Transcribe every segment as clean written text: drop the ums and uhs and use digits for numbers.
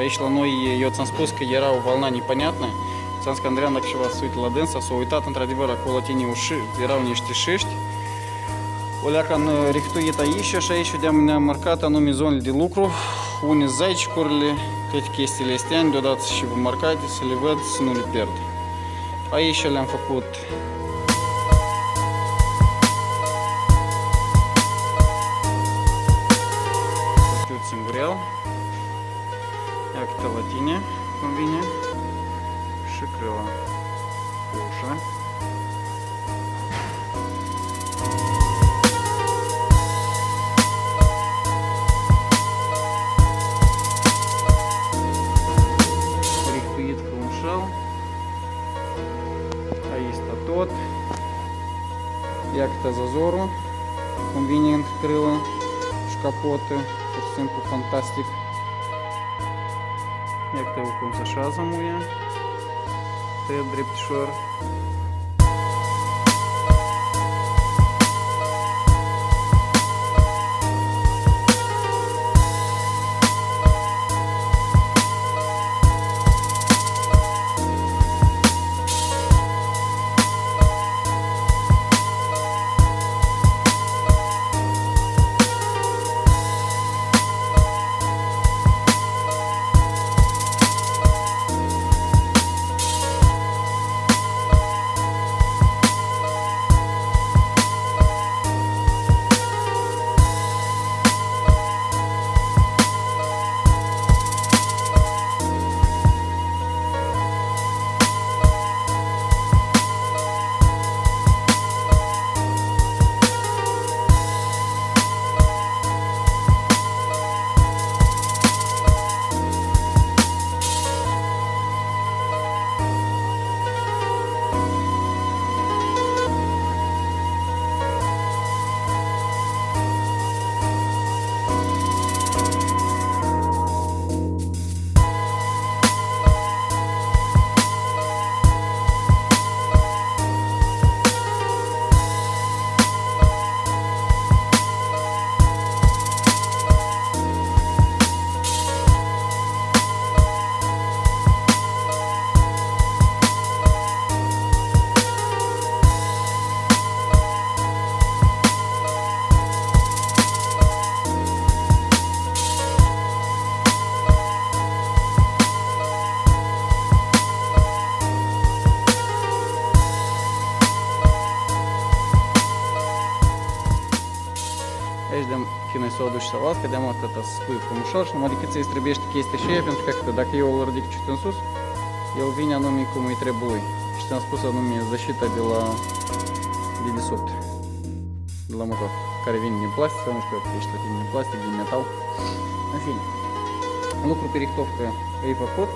Aici la noi, eu ți-am spus că era o valna neponiatnă. Ți-am spus că Andrei, dacă ceva se uită la dânsa, s-a uitat într-adevăr acolo erau niște șiști. O leacă-n rihtuit aici și aici ne-am marcat anume zonele de lucru, unde zaicicurile, toate chestiile astea, deodată și marcate, să le văd, să nu le pierd. Aici le-am făcut singurel. Ia câte la tine, cum vine, și crâla pe ușa. Rihtuit frumușel. Aici sta tot. Ia câte zazorul, cum vine în crâlă și capotă. Pur și simplu fantastic. Ia câte cum se așează muia. Tăiat dreptișor. Aici de fină să o aduci sau alt, că de-am atâta să spui frumușor și numai decât să-i străbește chestia și aia, pentru că dacă eu îl ridic ciut în sus, el vine anume cum îi trebuie lui. Și ți-am spus anume zașita de desubt, de la motor, care vine din plastic sau nu știu că ești la tine din plastic, din metal. În fine, lucru pe rihtovcă e făcut.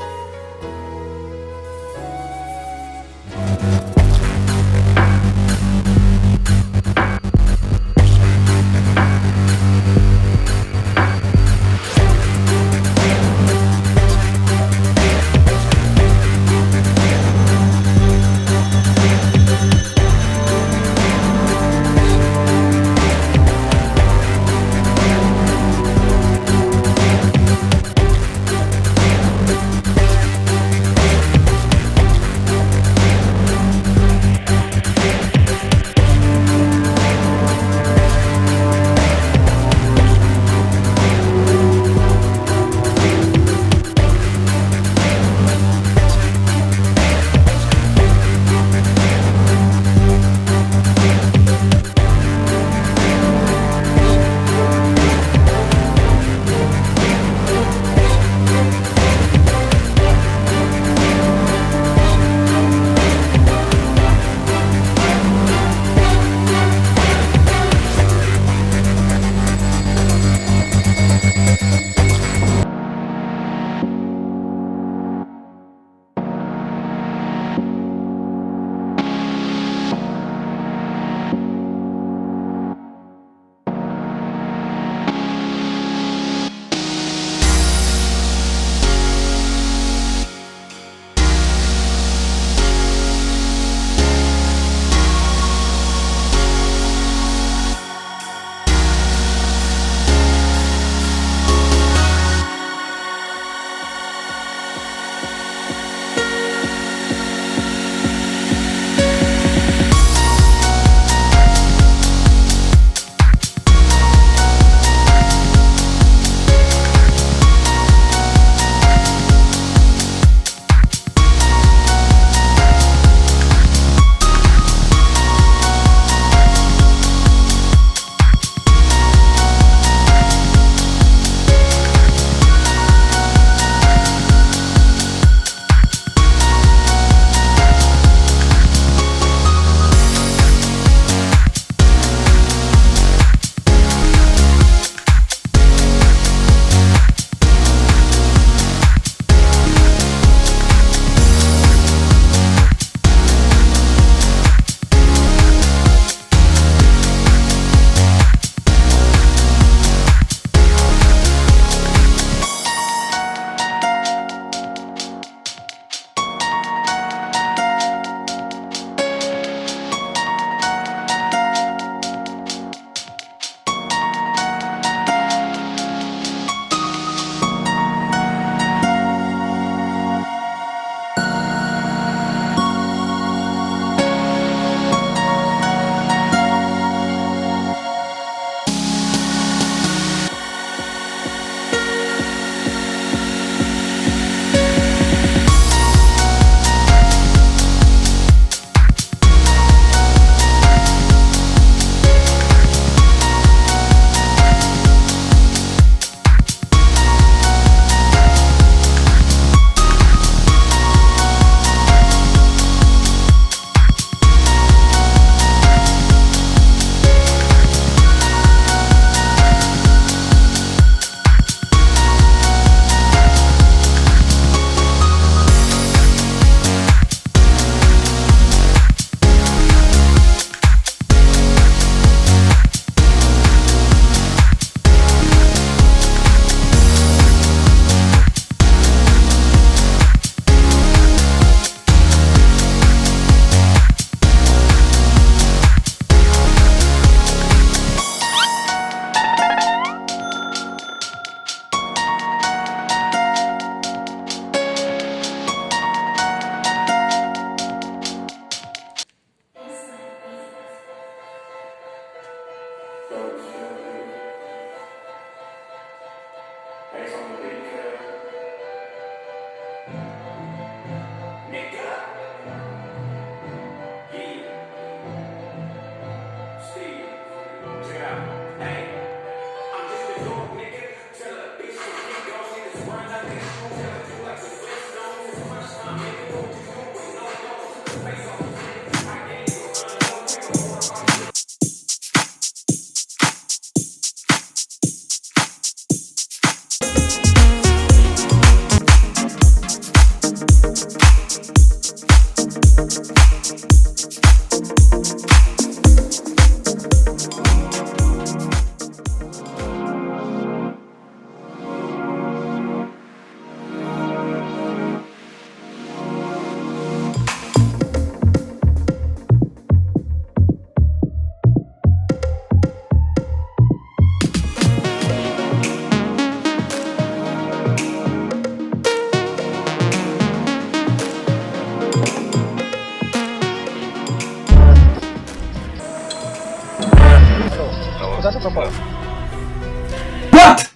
What?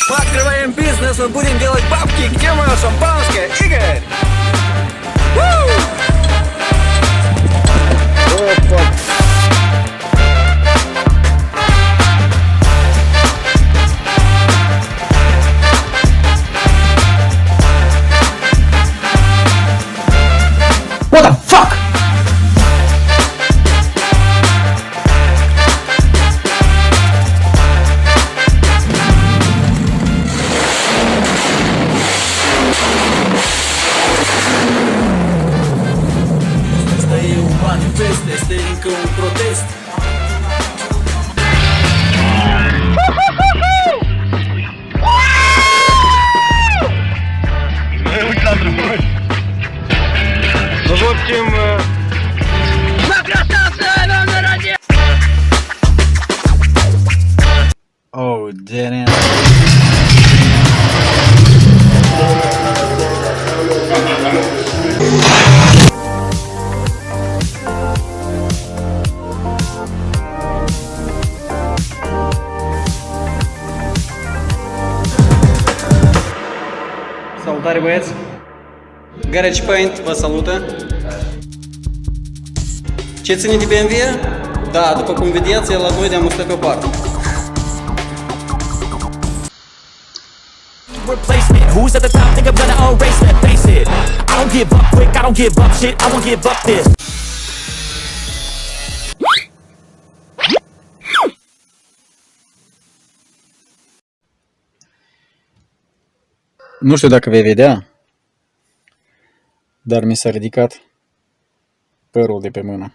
Мы открываем бизнес, мы будем делать бабки. Где мое шампанское, Игорь? What the fuck? Este încă un protest. Uite la întrebări. Ну, в общем... Oh, damn. Salutare băieți! Garage Paint vă salută! Ce ține de BMW? Da, după cum vedeți, el la noi de-am stat pe o parte. Replacement. Who's at the top? Think I'm gonna erase that. Face it. I don't give up quick. I don't give up shit. I won't give up this. Nu știu dacă vei vedea, dar mi s-a ridicat părul de pe mână.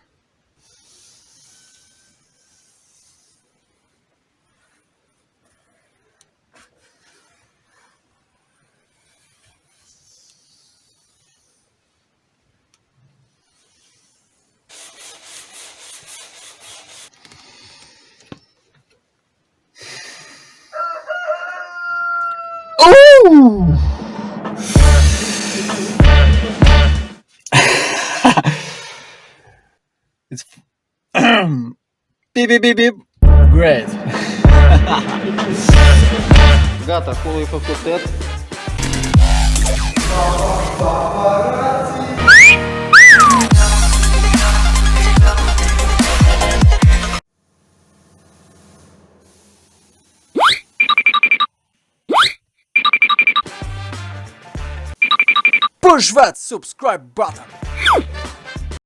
It's beep beep beep beep. Great. Gata, acolo e făcut tot. Push that subscribe button.